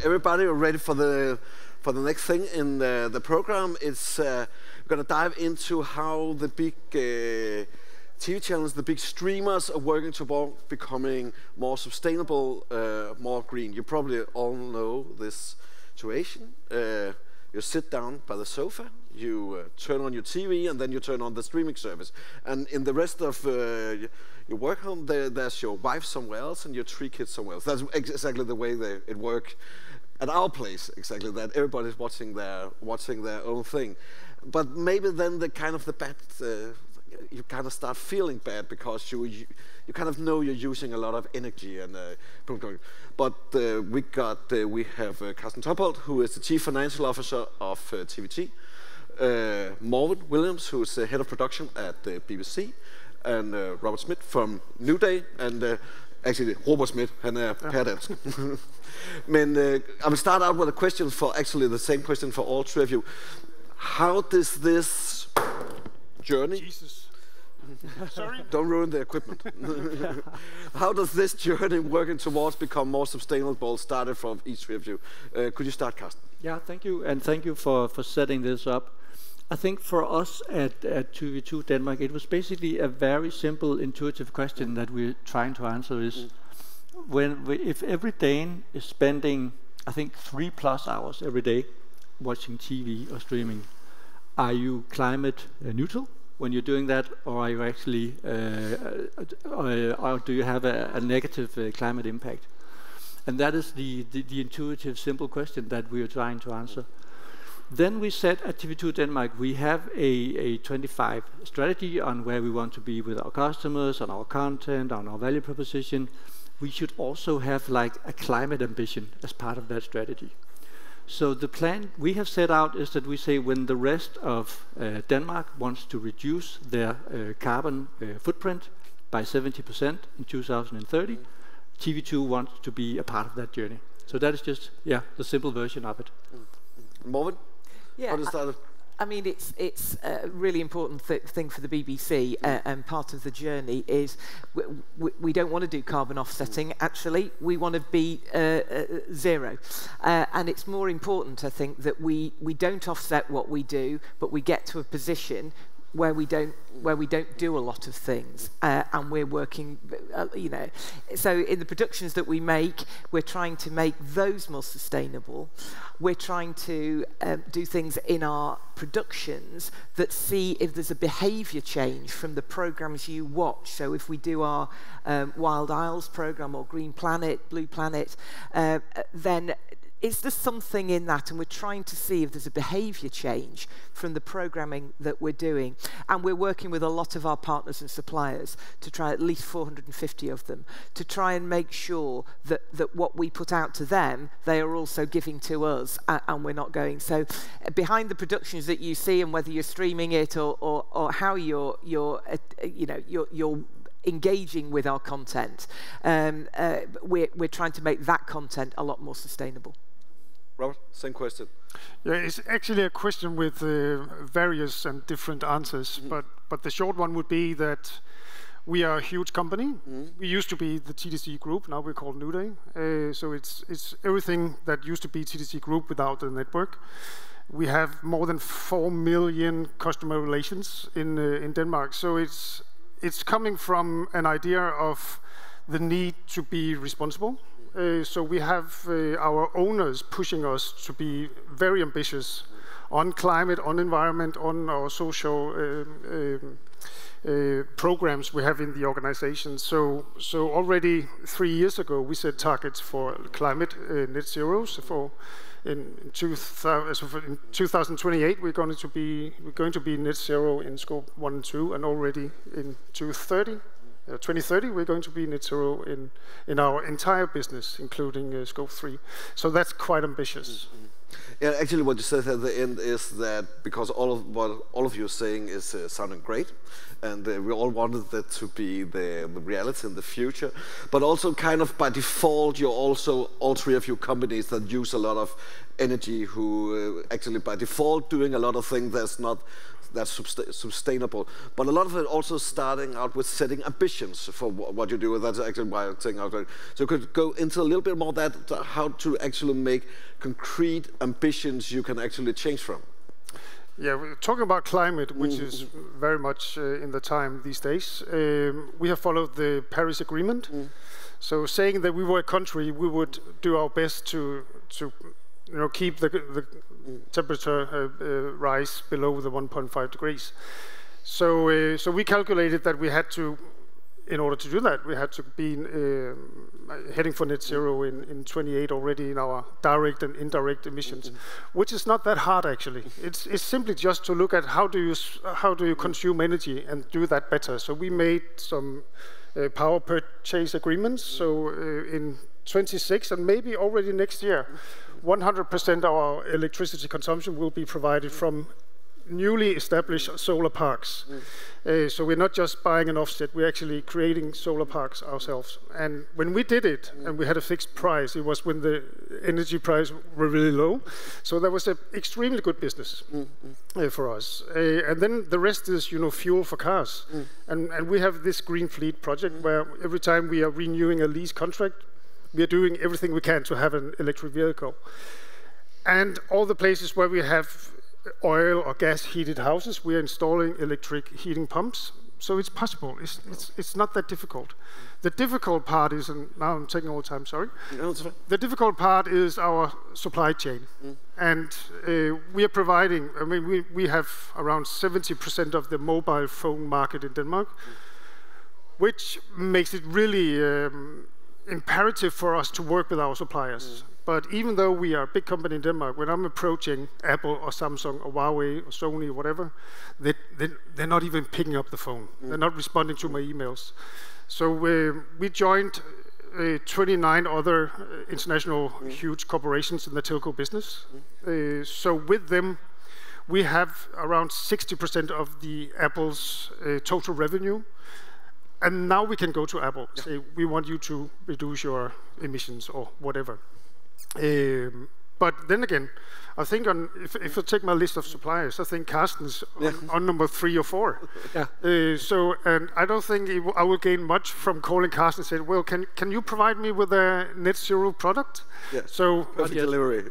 everybody, we're ready for the next thing in the program. It's we're going to dive into how the big TV channels, the big streamers, are working toward becoming more sustainable, more green. You probably all know this situation. You sit down by the sofa, you turn on your TV, and then you turn on the streaming service. And in the rest of your work home, there's your wife somewhere else and your 3 kids somewhere else. That's exactly the way it works at our place. Exactly that. Everybody's watching their own thing. But maybe then the bad. You kind of start feeling bad because you kind of know you're using a lot of energy and but we have Carsten Topholt, who is the Chief Financial Officer of TVT, Morwen Williams, who is the Head of Production at the BBC, and Robert Schmidt from Nuuday, and actually Robert Schmidt, han er pærdansk. Men I will start out with a question for actually the same question for all 3 of you. How does this journey? Jesus. Sorry? Don't ruin the equipment. How does this journey working towards become more sustainable started from each 3 of you? Could you start, Carsten? Yeah, thank you, and thank you for setting this up. I think for us at TV2 Denmark, it was basically a very simple, intuitive question that we're trying to answer is, if every Dane is spending, I think, 3+ hours every day watching TV or streaming, are you climate neutral when you're doing that, or are you actually, or do you have a negative climate impact? And that is the intuitive, simple question that we are trying to answer. Then we said at TV2 Denmark, we have a 25 strategy on where we want to be with our customers, on our content, on our value proposition. We should also have like a climate ambition as part of that strategy. So the plan we have set out is that we say when the rest of Denmark wants to reduce their carbon footprint by 70% in 2030, TV2 wants to be a part of that journey. So that is just, the simple version of it. Morwen? Yeah, How does that? I mean, it's a really important thing for the BBC, and part of the journey is we don't want to do carbon offsetting. Actually, we want to be zero, and it's more important, I think, that we don't offset what we do, but we get to a position where we don't do a lot of things, and we're working, So in the productions that we make, we're trying to make those more sustainable. We're trying to do things in our productions that see if there's a behaviour change from the programmes you watch. So if we do our Wild Isles programme or Green Planet, Blue Planet, then is there something in that? And we're trying to see if there's a behaviour change from the programming that we're doing. And we're working with a lot of our partners and suppliers to try, at least 450 of them, to try and make sure that what we put out to them, they are also giving to us, and we're not going. So behind the productions that you see, and whether you're streaming it or how you're engaging with our content, we're trying to make that content a lot more sustainable. Robert, same question. Yeah, it's actually a question with various and different answers, but the short one would be that we are a huge company. We used to be the TDC Group, now we're called Nuuday. So it's everything that used to be TDC Group without the network. We have more than 4 million customer relations in Denmark. So it's coming from an idea of the need to be responsible. So we have our owners pushing us to be very ambitious on climate, on environment, on our social programs we have in the organization. So already 3 years ago we set targets for climate net zeros for in 2028 we're going to be net zero in scope 1 and 2, and already in 2030 we're going to be net zero in our entire business, including scope 3. So that's quite ambitious. Yeah, actually what you said at the end is that because all of what all of you are saying is sounding great, and we all wanted that to be the reality in the future, but also kind of by default you're also, all 3 of you companies that use a lot of energy who actually by default doing a lot of things that's sustainable. But a lot of it also starting out with setting ambitions for what you do. That's actually why I'm saying out there. So you could go into a little bit more that how to actually make concrete ambitions you can actually change from. Yeah, we're talking about climate, which is very much in the time these days. We have followed the Paris Agreement. So saying that we were a country, we would do our best to keep the temperature rise below the 1.5 degrees. So we calculated that we had to, in order to do that, we had to be heading for net zero in 28 already in our direct and indirect emissions, which is not that hard actually. It's simply just to look at how do you consume energy and do that better. So we made some power purchase agreements. So in 26 and maybe already next year, 100% of our electricity consumption will be provided from newly established solar parks. So we're not just buying an offset, we're actually creating solar parks ourselves. And when we did it, and we had a fixed price, it was when the energy price were really low. So that was an extremely good business for us. And then the rest is, fuel for cars. And we have this Green Fleet project where every time we are renewing a lease contract, we are doing everything we can to have an electric vehicle. And all the places where we have oil or gas heated houses, we are installing electric heating pumps. So it's possible. It's not that difficult. The difficult part is, and now I'm taking all the time, sorry. No, it's fine. The difficult part is our supply chain. And we are providing, we have around 70% of the mobile phone market in Denmark, which makes it really imperative for us to work with our suppliers. But even though we are a big company in Denmark, when I'm approaching Apple or Samsung or Huawei or Sony or whatever, they're not even picking up the phone. They're not responding to my emails. So we joined 29 other international huge corporations in the telco business. So with them, we have around 60% of the Apple's total revenue. And now we can go to Apple, say, we want you to reduce your emissions or whatever. But then again, I think if I take my list of suppliers, I think Carsten's on number 3 or 4. And I don't think I will gain much from calling Carsten and say, well, can you provide me with a net zero product? So perfect delivery.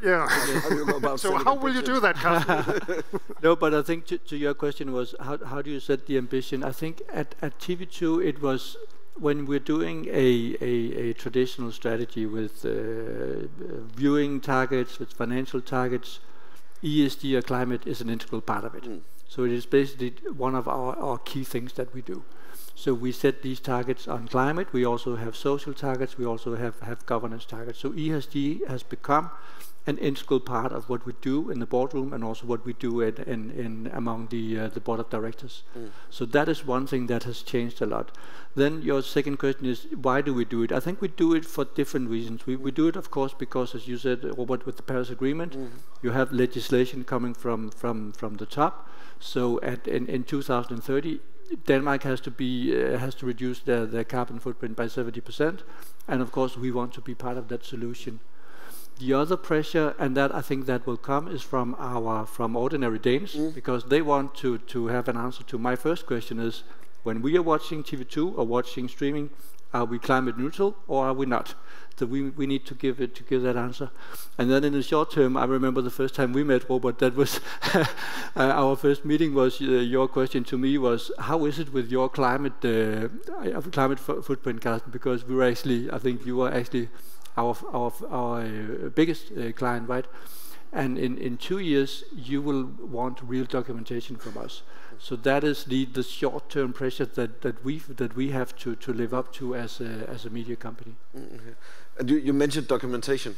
So how will you do that, Carsten? No, but I think to your question was, how do you set the ambition? I think at TV2 it was, when we're doing a traditional strategy with viewing targets, with financial targets, ESG or climate is an integral part of it. So it is basically one of our key things that we do. So we set these targets on climate, we also have social targets, we also have governance targets. So ESG has become an integral part of what we do in the boardroom and also what we do among the board of directors. So that is one thing that has changed a lot. Then your second question is, why do we do it? I think we do it for different reasons. We do it, of course, because, as you said, Robert, with the Paris Agreement, you have legislation coming from the top. So in 2030, Denmark has to reduce their carbon footprint by 70%, and of course we want to be part of that solution. The other pressure, and that I think that will come, is from ordinary Danes, because they want to have an answer to my first question is, when we are watching TV2 or watching streaming, are we climate neutral or are we not? So we need to give that answer. And then in the short term, I remember the first time we met, Robert, that was our first meeting was, your question to me was, how is it with your climate footprint, Carsten? Because we were actually, I think you were actually our biggest client, right? And in 2 years, you will want real documentation from us. So that is the short-term pressure that we have to live up to as a media company. And you mentioned documentation.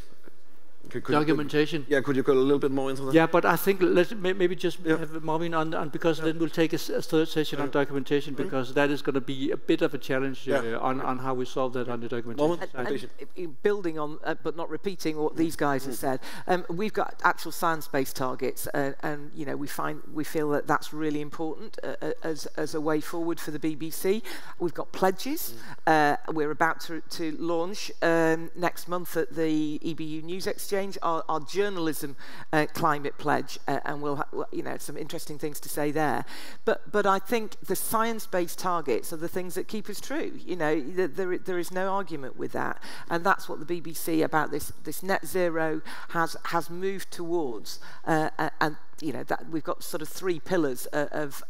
Documentation. Could you go a little bit more into that? Yeah, but I think let's maybe just have Morwen on because then we'll take a third session on documentation, because that is going to be a bit of a challenge on how we solve that on the documentation side. And building on, but not repeating what these guys have said, we've got actual science-based targets, and we feel that that's really important as a way forward for the BBC. We've got pledges. We're about to launch next month at the EBU News Exchange. exchange, our journalism climate pledge, and we'll some interesting things to say there. But I think the science-based targets are the things that keep us true. There is no argument with that, and that's what the BBC about this net zero has moved towards, and that we've got sort of 3 pillars of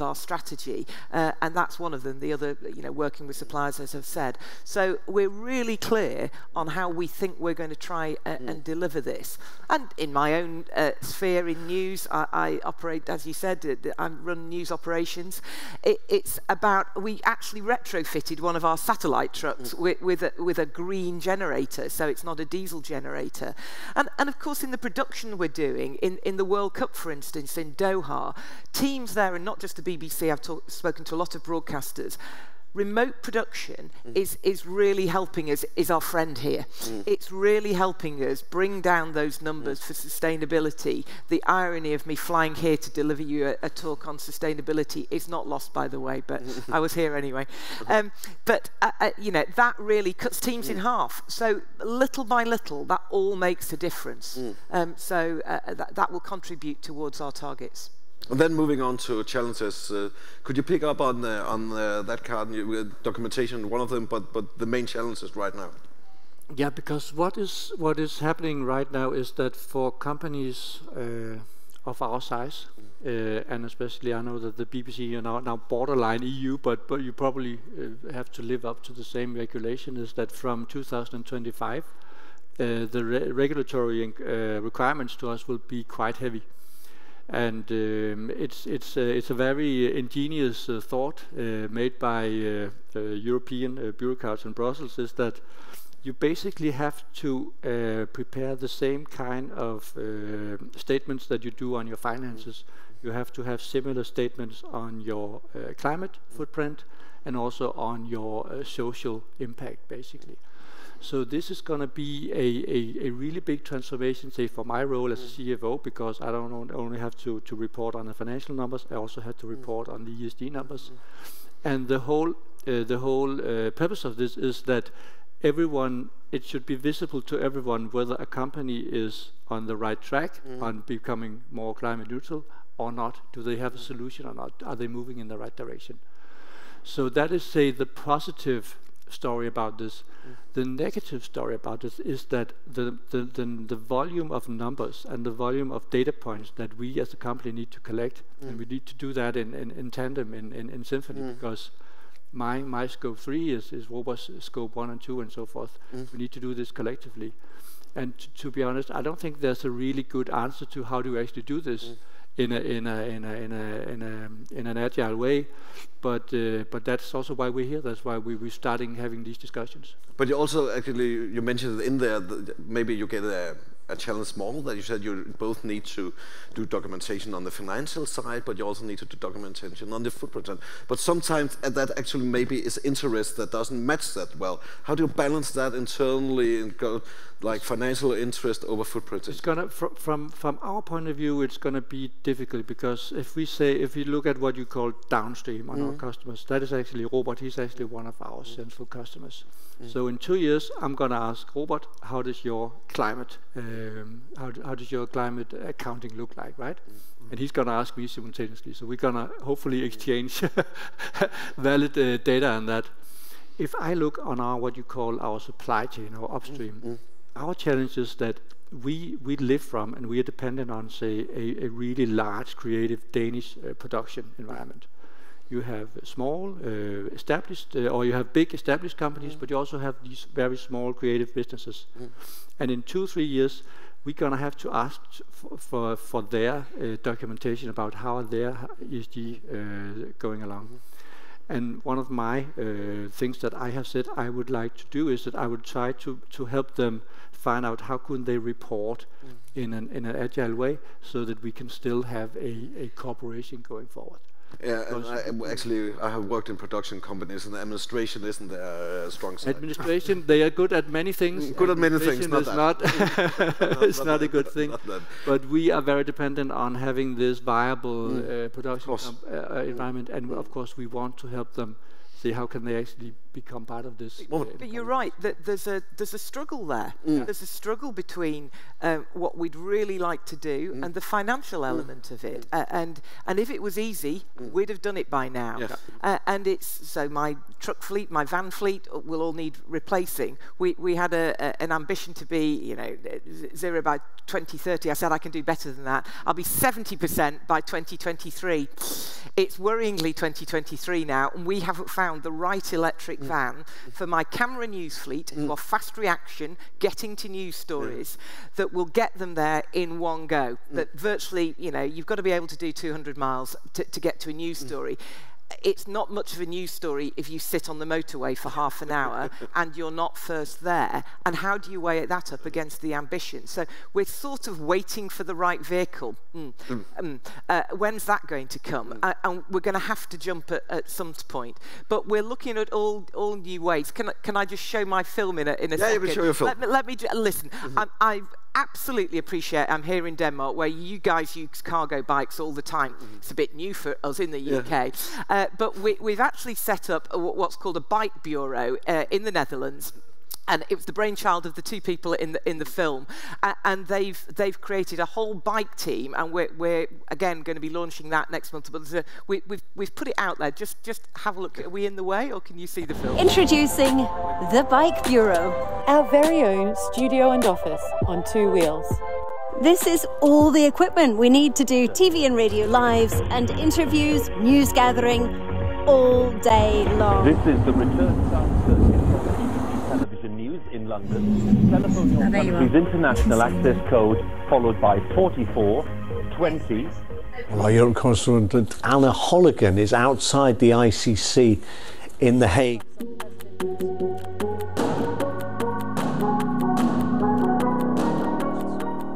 our strategy, and that's one of them. The other, working with suppliers, as I've said. So we're really clear on how we think we're going to try and deliver this. And in my own sphere in news, I operate, as you said, I run news operations. It's about, we actually retrofitted one of our satellite trucks with a green generator, so it's not a diesel generator. And of course, in the production we're doing, in the World Cup, for instance, in Doha, teams there, and not just the BBC, I've spoken to a lot of broadcasters, remote production is really helping us, is our friend here. It's really helping us bring down those numbers for sustainability. The irony of me flying here to deliver you a talk on sustainability is not lost, by the way, but I was here anyway. That really cuts teams in half. So little by little, that all makes a difference. That will contribute towards our targets. And then moving on to challenges, could you pick up on that card, documentation, one of them, but the main challenges right now? Yeah, because what is happening right now is that for companies of our size, and especially I know that the BBC are now borderline EU, but you probably have to live up to the same regulation, is that from 2025, the regulatory requirements to us will be quite heavy. And it's a very ingenious thought made by European bureaucrats in Brussels, is that you basically have to prepare the same kind of statements that you do on your finances. You have to have similar statements on your climate footprint and also on your social impact, basically. So this is going to be a really big transformation, say, for my role as a CFO, because I don't only have to report on the financial numbers, I also have to report on the ESG numbers. And the whole purpose of this is that it should be visible to everyone whether a company is on the right track on becoming more climate neutral or not. Do they have a solution or not? Are they moving in the right direction? So that is, say, the positive story about this. The negative story about this is that the volume of numbers and the volume of data points that we as a company need to collect, and we need to do that in tandem in Symphony, because my scope 3 is Robert's scope 1 and 2 and so forth. We need to do this collectively. And to be honest, I don't think there's a really good answer to how do we actually do this in an agile way, but that's also why we're here. That's why we're starting having these discussions. But you also you mentioned in there maybe you get a challenge more, that you said you both need to do documentation on the financial side, but you also need to do documentation on the footprint. But sometimes that actually maybe is interest that doesn't match that well. How do you balance that internally and go like financial interest over footprint? It's gonna, from our point of view, it's gonna be difficult, because if you look at what you call downstream on our customers, that is actually Robert. He's actually one of our central customers. So in 2 years, I'm going to ask Robert, how does your climate, how does your climate accounting look like, right? And he's going to ask me simultaneously. So we're going to hopefully exchange valid data on that. If I look on what you call our supply chain, our upstream, our challenge is that we live from and we are dependent on, say, a really large, creative Danish production environment. You have small, established, or you have big established companies, but you also have these very small creative businesses. And in 2-3 years, we're going to have to ask for their documentation about how their ESG going along. And one of my things that I have said I would like to do is that I would try to help them find out how could they report in an agile way, so that we can still have a cooperation going forward. Yeah, and I have worked in production companies, and the administration isn't their strong side. Administration, they are good at many things. Good at many things, not that. It's not a good thing. But we are very dependent on having this viable production environment, and of course we want to help them see how can they actually become part of this. But you're right, that there's a struggle there. There's a struggle between what we'd really like to do and the financial element of it. And if it was easy, we'd have done it by now. Yes. And it's so my truck fleet, my van fleet will all need replacing. We had an ambition to be, you know, zero by 2030. I said I can do better than that. I'll be 70% by 2023. It's worryingly 2023 now, and we haven't found the right electric van for my camera news fleet, who are fast reaction, getting to news stories, that will get them there in one go. That virtually, you know, you've got to be able to do 200 miles to get to a news story. It's not much of a news story if you sit on the motorway for half an hour and you're not first there. And how do you weigh that up against the ambition? So we're sort of waiting for the right vehicle. When's that going to come? And we're going to have to jump at some point. But we're looking at all new ways. Can I just show my film in a second? Yeah, you can show your film. Let me listen. I absolutely appreciate I'm here in Denmark where you guys use cargo bikes all the time. It's a bit new for us in the UK. But we've actually set up what's called a bike bureau in the Netherlands. And it was the brainchild of the two people in the film, and they've created a whole bike team, and we're again going to be launching that next month. But we've put it out there. Just have a look. Are we in the way, or can you see the film? Introducing the Bike Bureau, our very own studio and office on two wheels. This is all the equipment we need to do TV and radio lives and interviews, news gathering, all day long. This is the return time television news in London. Telephone your country's international access code, followed by 4420. Well, our Europe correspondent Anna Holligan is outside the ICC in The Hague.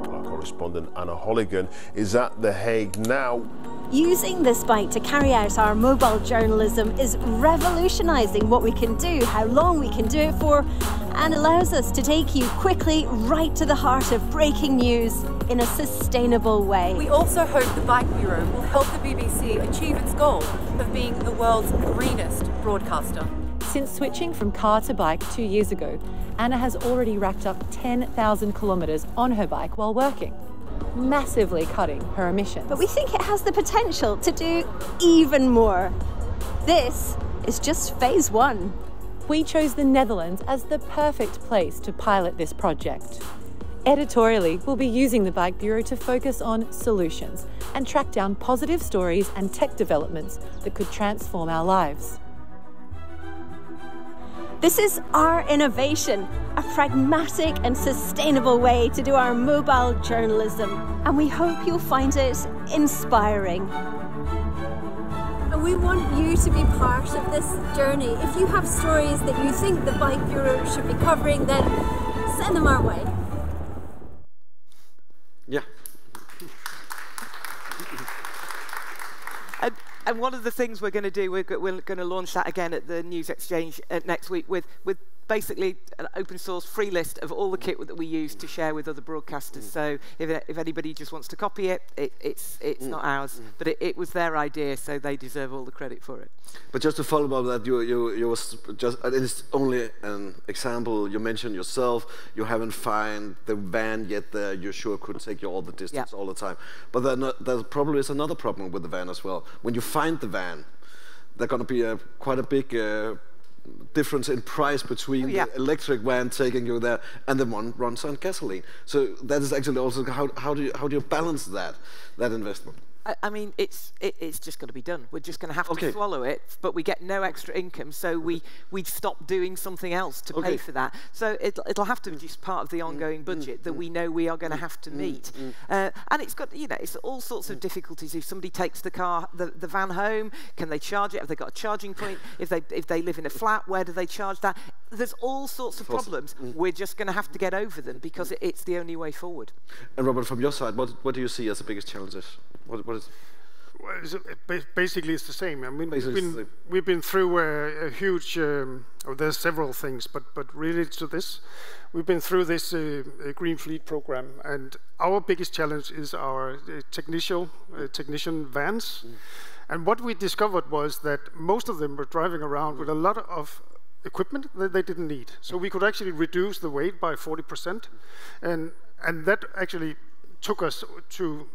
Our correspondent Anna Holligan is at The Hague now. Using this bike to carry out our mobile journalism is revolutionising what we can do, how long we can do it for, and allows us to take you quickly right to the heart of breaking news in a sustainable way. We also hope the Bike Bureau will help the BBC achieve its goal of being the world's greenest broadcaster. Since switching from car to bike 2 years ago, Anna has already racked up 10,000 kilometres on her bike while working, massively cutting her emissions. But we think it has the potential to do even more. This is just phase one. We chose the Netherlands as the perfect place to pilot this project. Editorially, we'll be using the Bike Bureau to focus on solutions and track down positive stories and tech developments that could transform our lives. This is our innovation, a pragmatic and sustainable way to do our mobile journalism, and we hope you'll find it inspiring. And we want you to be part of this journey. If you have stories that you think the Bike Bureau should be covering, then send them our way. Yeah. And one of the things we're going to do, we're going to launch that again at the News Exchange next week with basically an open source free list of all the kit that we use to share with other broadcasters. So if anybody just wants to copy it, it's not ours, but it was their idea, so they deserve all the credit for it. But just to follow up that, you was just, it's only an example. You mentioned yourself, you haven't found the van yet that you sure could take you all the distance all the time. But there probably is another problem with the van as well. When you find the van, there's going to be quite a big difference in price between the electric van taking you there and the one runs on gasoline. So that is actually also how do you balance that investment? I mean, it's just going to be done. We're just going to have to swallow it, but we get no extra income, so we'd stop doing something else to pay for that. So it'll have to be just part of the ongoing budget that we know we are going to have to meet. And it's got, you know, it's all sorts of difficulties. If somebody takes the van home, can they charge it? Have they got a charging point? If they live in a flat, where do they charge that? There's all sorts of problems. We're just going to have to get over them because it's the only way forward. And Robert, from your side, what do you see as the biggest challenges? What is? Well, basically, it's the same. I mean, we've been through a huge. There's several things, but related to this, we've been through this Green Fleet program, and our biggest challenge is our technician vans. And what we discovered was that most of them were driving around with a lot of equipment that they didn't need. So we could actually reduce the weight by 40%, and that actually took us to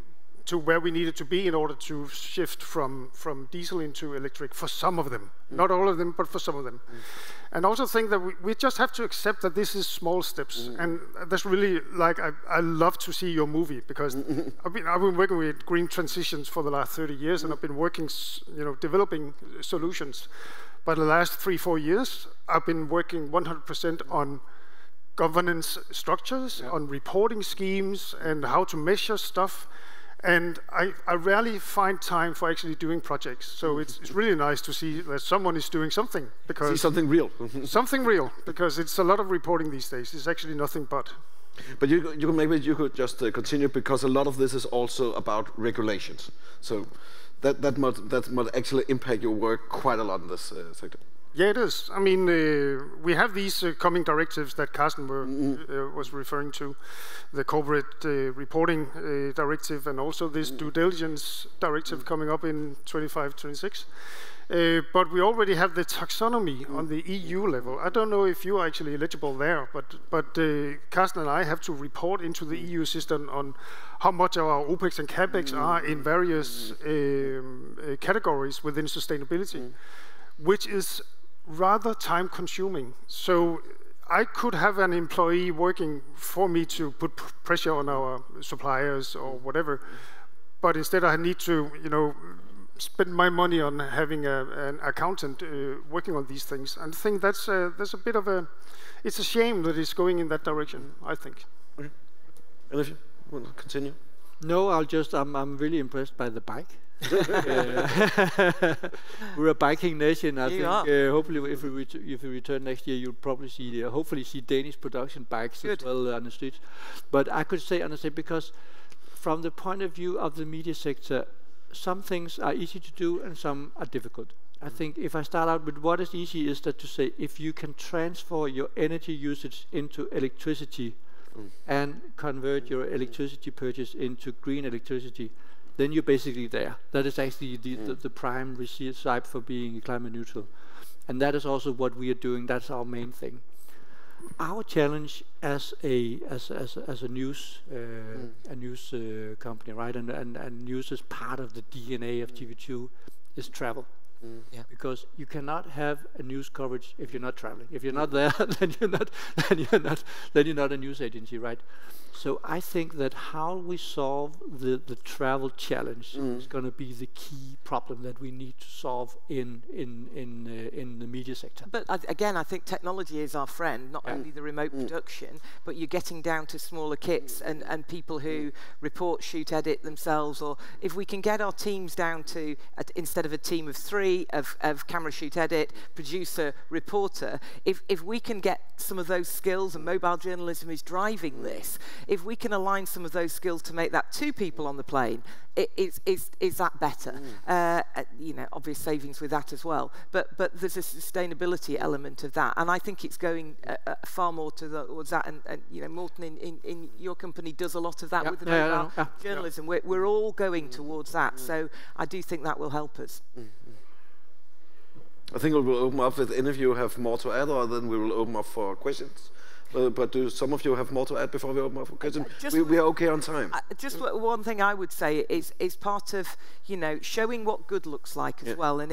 where we needed to be in order to shift from diesel into electric for some of them. Not all of them, but for some of them. And also think that we just have to accept that this is small steps. And that's really, like, I love to see your movie, because I've been working with green transitions for the last 30 years, and I've been working, developing solutions. But the last 3-4 years, I've been working 100% on governance structures, on reporting schemes, and how to measure stuff. And I rarely find time for actually doing projects. So it's really nice to see that someone is doing something. Because see something real. Something real, because it's a lot of reporting these days. It's actually nothing but. But maybe you could just continue, because a lot of this is also about regulations. So that might actually impact your work quite a lot in this sector. Yeah, it is. I mean, we have these coming directives that Carsten was referring to, the corporate reporting directive, and also this due diligence directive coming up in 25-26. But we already have the taxonomy on the EU level. I don't know if you are actually eligible there, but Carsten and I have to report into the EU system on how much our OPEX and CAPEX are in various categories within sustainability, which is rather time consuming. So I could have an employee working for me to put pressure on our suppliers or whatever, but instead I need to, spend my money on having an accountant working on these things. And I think that's a bit of it's a shame that it's going in that direction, I think. Okay. And if you want to continue? No, I'm really impressed by the bike. We're a biking nation. I think hopefully if we return next year, you'll probably hopefully see Danish production bikes as well on the streets. But I could say honestly, because from the point of view of the media sector, some things are easy to do and some are difficult. I think if I start out with what is easy, is that to say if you can transfer your energy usage into electricity and convert your electricity purchase into green electricity, then you're basically there. That is actually the prime recipe for being climate neutral. And that is also what we are doing. That's our main thing. Our challenge as a news company, right, and news is part of the DNA of TV2, is travel. Because you cannot have a news coverage if you're not traveling. If you're not there, then you're not a news agency, right? So I think that how we solve the travel challenge is going to be the key problem that we need to solve in the media sector. But again, I think technology is our friend, not only the remote production, but you're getting down to smaller kits and people who report, shoot, edit themselves. Or if we can get our teams down to, instead of a team of 3, of camera, shoot, edit, producer, reporter, if we can get some of those skills, and mobile journalism is driving this, if we can align some of those skills to make that 2 people on the plane, is that better? Obvious savings with that as well. But there's a sustainability element of that, and I think it's going far more towards that. And Morten in your company does a lot of that with the mobile journalism. We're all going towards that, so I do think that will help us. I think we will open up with any of you have more to add, or then we will open up for questions. But do some of you have more to add before we open up for questions? We are okay on time. Just one thing I would say is part of showing what good looks like as well, and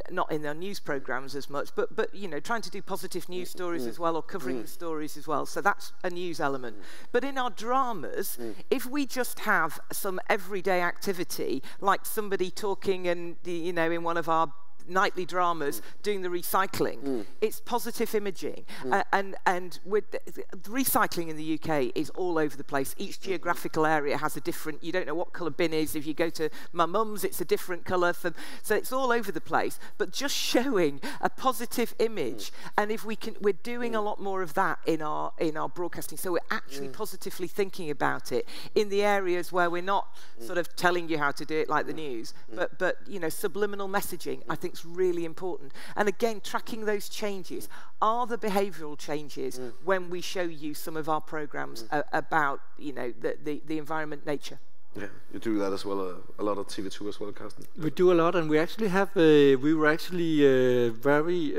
not in our news programs as much, but trying to do positive news stories as well, or covering the stories as well. So that's a news element. But in our dramas, if we just have some everyday activity, like somebody talking and in one of our nightly dramas doing the recycling, it's positive imaging, and with the recycling in the UK is all over the place. Each geographical area has a different, you don't know what colour bin is. If you go to my mum's, it's a different colour, so it's all over the place. But just showing a positive image, and if we can, we're doing a lot more of that in our broadcasting, so we're actually positively thinking about it in the areas where we're not sort of telling you how to do it like the news, but subliminal messaging, I think, is really important. And again, tracking those changes. Are the behavioural changes when we show you some of our programmes about the environment, nature? Yeah, you do that as well, a lot of TV2 as well, Carsten. We do a lot, and we actually have, we were actually very,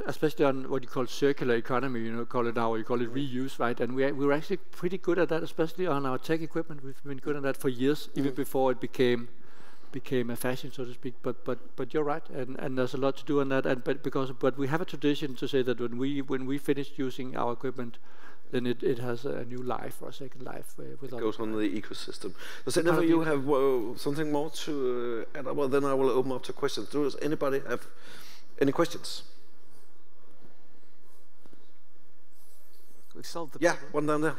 especially on what you call circular economy, you know, call it now, you call it reuse, right? And we were actually pretty good at that, especially on our tech equipment. We've been good at that for years, even before it became a fashion, so to speak. But you're right, and there's a lot to do on that. And but we have a tradition to say that when we finish using our equipment, then it has a new life or a second life. It goes on the ecosystem. Does any of you have something more to add? Well, then I will open up to questions. Does anybody have any questions? We've solved the problem. Yeah, one down there.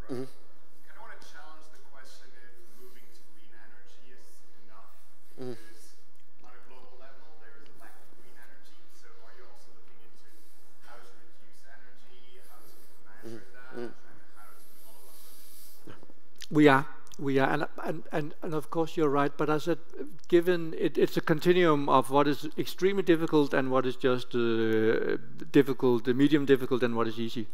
Mm-hmm. I kind of want to challenge the question if moving to green energy is enough, because on a global level there is a lack of green energy. So are you also looking into how to reduce energy, how to measure that, and how to follow up? We are, and of course you're right. But as I said, given it's a continuum of what is extremely difficult and what is just difficult, medium difficult, and what is easy.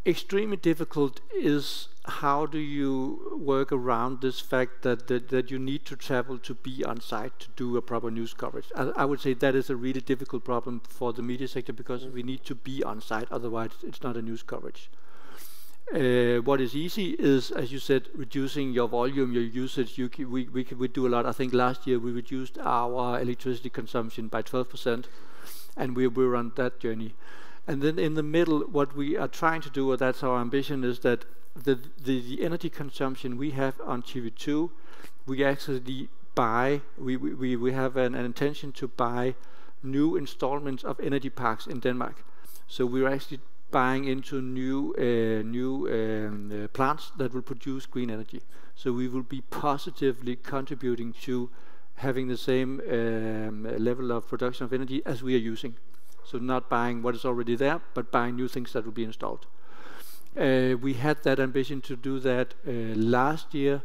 Extremely difficult is how do you work around this fact that you need to travel to be on site to do a proper news coverage. I would say that is a really difficult problem for the media sector, because we need to be on site, otherwise it's not a news coverage. What is easy is, as you said, reducing your volume, your usage. We do a lot. I think last year we reduced our electricity consumption by 12%, and we were on that journey. And then in the middle, what we are trying to do, or that's our ambition, is that the energy consumption we have on TV2, we actually buy, we have an intention to buy new installments of energy parks in Denmark. So we're actually buying into new plants that will produce green energy. So we will be positively contributing to having the same level of production of energy as we are using. So not buying what is already there, but buying new things that will be installed. We had that ambition to do that last year,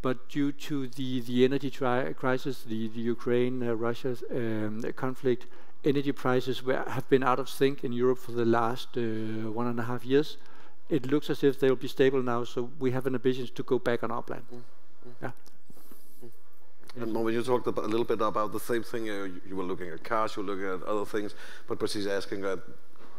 but due to the energy crisis, the Ukraine-Russia conflict, energy prices have been out of sync in Europe for the last 1.5 years. It looks as if they will be stable now, so we have an ambition to go back on our plan. Yeah. And when you talked a little bit about the same thing, you were looking at cars, you were looking at other things, but she's asking that,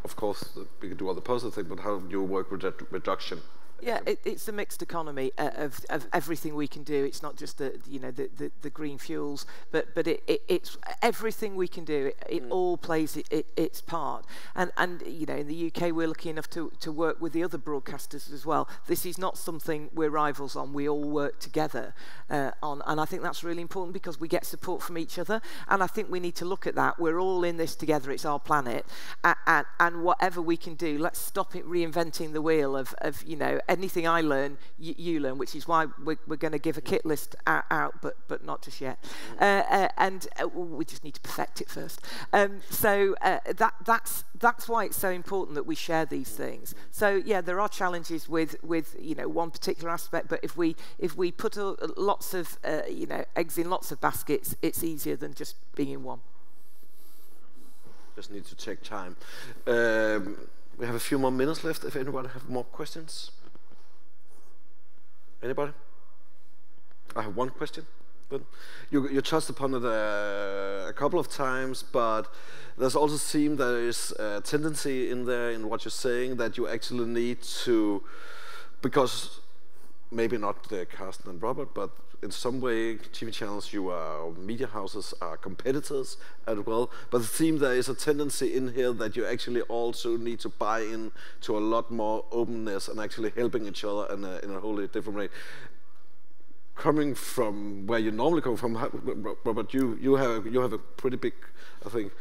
of course, we can do all the positive things, but how do you work with that reduction? Yeah, it's a mixed economy of everything we can do. It's not just the green fuels, but it's everything we can do. It all plays its part. And you know, in the UK we're lucky enough to work with the other broadcasters as well. This is not something we're rivals on. We all work together on, and I think that's really important because we get support from each other. And I think we need to look at that. We're all in this together. It's our planet, and whatever we can do, let's stop it reinventing the wheel of you know. Anything I learn, you learn, which is why we're going to give a kit list out, but not just yet. And we just need to perfect it first. So that's why it's so important that we share these things. So yeah, there are challenges with you know, one particular aspect, but if we put lots of you know, eggs in lots of baskets, it's easier than just being in one. Just need to take time. We have a few more minutes left. If anybody have more questions. Anybody? I have one question. But you touched upon it a couple of times, but there's also seemed there is a tendency in there in what you're saying that you actually need to, because maybe not Carsten and Robert, but in some way TV channels, media houses are competitors as well. But it seems there is a tendency in here that you actually also need to buy in to a lot more openness and actually helping each other in a wholly different way. Coming from where you normally come from, Robert, you have a pretty big, I think.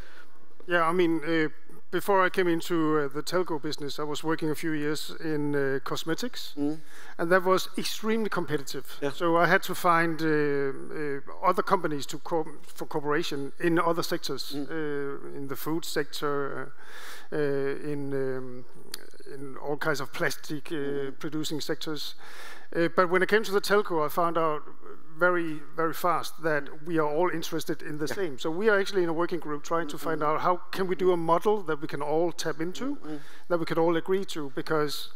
Yeah, I mean, before I came into the telco business, I was working a few years in cosmetics, and that was extremely competitive. Yeah. So I had to find other companies for cooperation in other sectors, in the food sector, in all kinds of plastic producing sectors. But when it came to the telco, I found out very, very fast that we are all interested in the same. So we are actually in a working group trying to find out how can we do a model that we can all tap into, that we can all agree to, because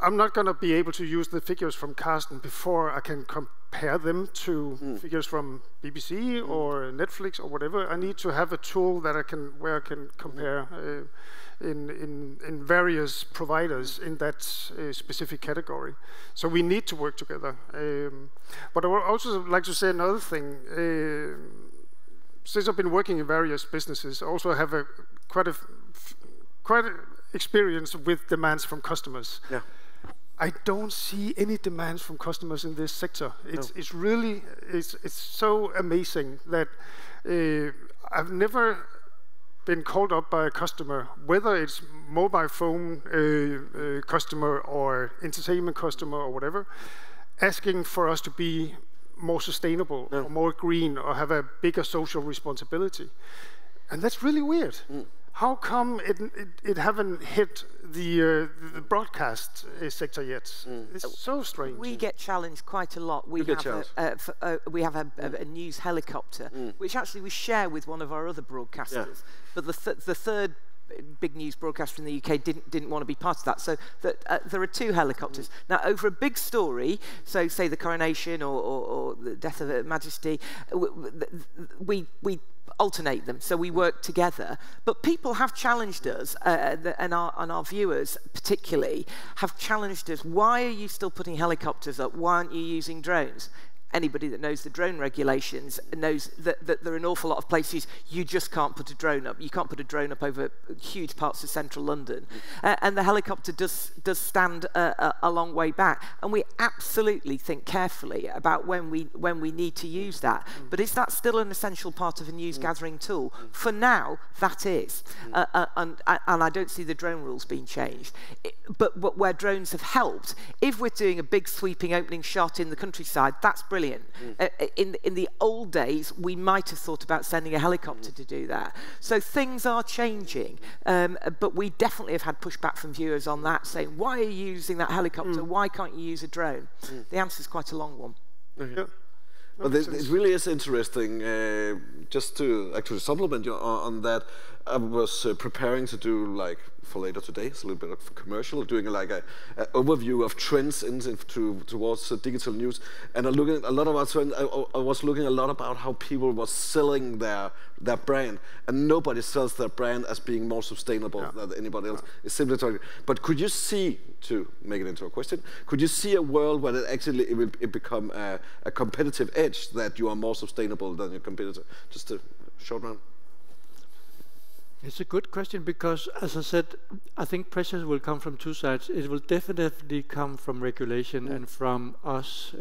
I'm not going to be able to use the figures from Carsten before I can compare them to figures from BBC or Netflix or whatever. I need to have a tool that where I can compare in various providers in that specific category. So we need to work together. But I would also like to say another thing. Since I've been working in various businesses, I also have quite experience with demands from customers. Yeah. I don't see any demands from customers in this sector. It's really so amazing that I've never been called up by a customer, whether it's mobile phone customer or entertainment customer or whatever, asking for us to be more sustainable or more green or have a bigger social responsibility. And that's really weird. How come it haven't hit the broadcast sector yet? It's so strange. We get challenged quite a lot. We have a news helicopter, which actually we share with one of our other broadcasters. But the third big news broadcaster in the UK didn't want to be part of that. So there are two helicopters. Now, over a big story, so say the coronation or the death of Her Majesty, we alternate them, so we work together. But people have challenged us, and our viewers particularly, have challenged us. Why are you still putting helicopters up? Why aren't you using drones? Anybody that knows the drone regulations knows that there are an awful lot of places you just can't put a drone up. You can't put a drone up over huge parts of central London. And the helicopter does stand a long way back. And we absolutely think carefully about when we need to use that. But is that still an essential part of a news gathering tool? For now, that is. And I don't see the drone rules being changed. But where drones have helped, if we're doing a big sweeping opening shot in the countryside, that's brilliant. In the old days, we might have thought about sending a helicopter to do that. So things are changing, but we definitely have had pushback from viewers on that, saying, why are you using that helicopter? Why can't you use a drone? The answer is quite a long one. Well, it really is interesting. Just to actually supplement you on that, I was preparing to do, like, for later today, it's a little bit of a commercial, doing like an overview of trends towards digital news. And I looking a lot about trends. I was looking a lot about how people were selling their brand, and nobody sells their brand as being more sustainable than anybody else. It's simply talking. But could you see, to make it into a question, could you see a world where it will become a competitive edge, that you are more sustainable than your competitor? Just a short round. It's a good question, because, as I said, I think pressures will come from two sides. It will definitely come from regulation and from us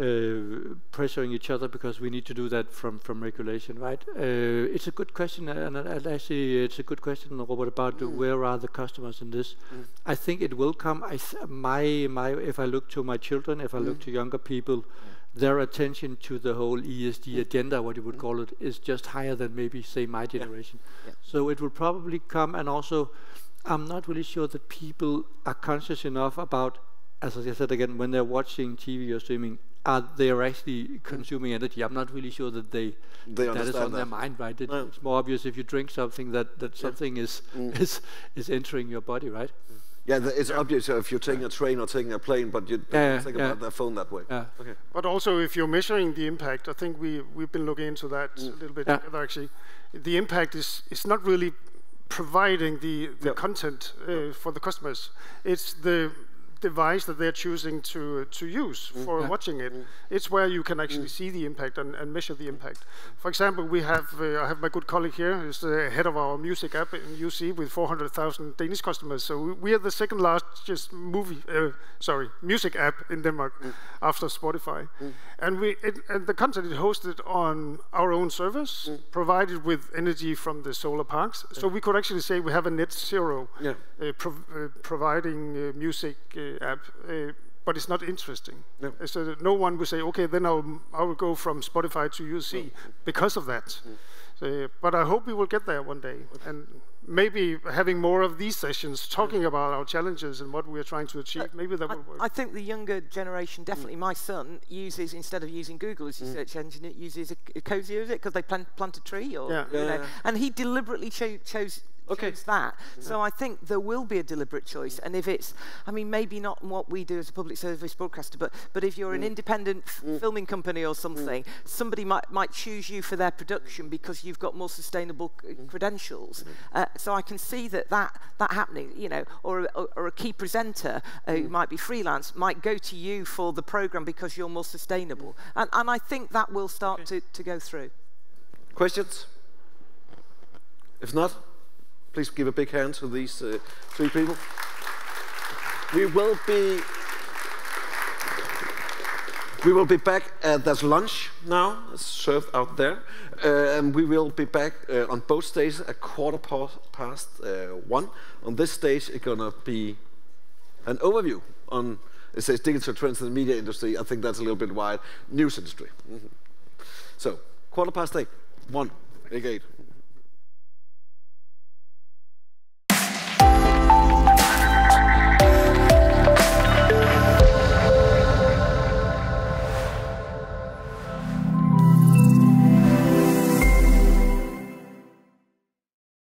pressuring each other, because we need to do that from regulation, right? It's a good question, and actually it's a good question, Robert, about where are the customers in this. I think it will come. If I look to my children, if I look to younger people, their attention to the whole ESG agenda, what you would call it, is just higher than maybe, say, my generation. So it will probably come, and also, I'm not really sure that people are conscious enough about, as I said again, when they're watching TV or streaming, they are actually consuming energy. I'm not really sure that that is on their mind, right? It's more obvious if you drink something that something is entering your body, right? Yeah, it's obvious if you're taking a train or taking a plane, but you don't think about their phone that way. Okay. But also, if you're measuring the impact, I think we've been looking into that a little bit together, actually. The impact is not really providing the content for the customers. It's the device that they're choosing to use for watching it. It's where you can actually see the impact and measure the impact. For example, I have my good colleague here, who's the head of our music app in UC with 400,000 Danish customers. So we are the second largest music app in Denmark after Spotify. And the content is hosted on our own servers, provided with energy from the solar parks. So we could actually say we have a net zero providing music app, but it's not interesting. So that no one will say, okay, then I will go from Spotify to UC because of that. So, but I hope we will get there one day, and maybe having more of these sessions, talking about our challenges and what we are trying to achieve, maybe that will work. I think the younger generation, definitely, my son uses, instead of using Google as his search engine, it uses a Cozy, is it? Because they plant a tree, or you know, and he deliberately chose that. So I think there will be a deliberate choice, and if it's, I mean, maybe not what we do as a public service broadcaster, but if you're an independent filming company or something, somebody might choose you for their production because you've got more sustainable credentials. So I can see that happening, you know, or a key presenter who might be freelance might go to you for the program because you're more sustainable, and I think that will start to go through. Questions? If not, please give a big hand to these three people. We will be back. There's lunch now, it's served out there, and we will be back on both stages at 1:15. On this stage, it's gonna be an overview on. It says digital trends in the media industry. I think that's a little bit wide. News industry. So 1:15. 1. Big 8.